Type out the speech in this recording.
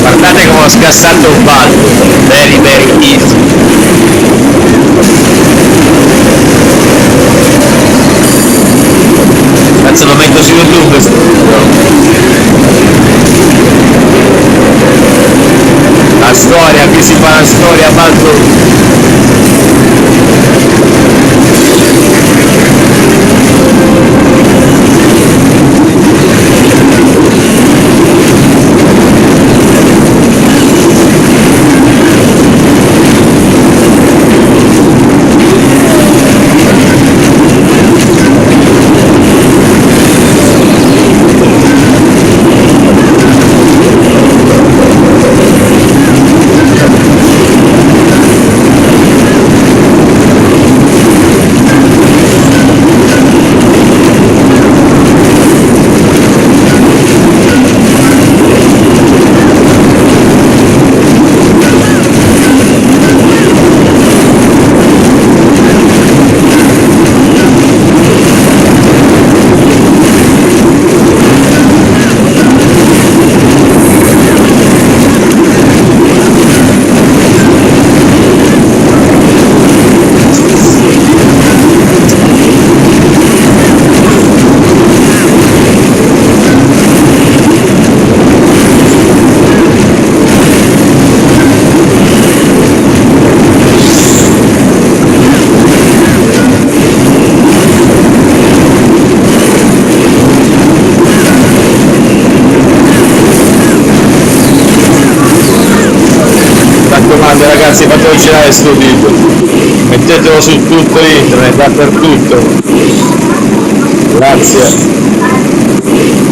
Guardate come ho scassato un balzo, very easy. Cazzo, lo metto su YouTube. La storia, qui si fa la storia, balzo. Ragazzi, fatelo girare sto video, mettetelo su tutto internet, dappertutto. Grazie.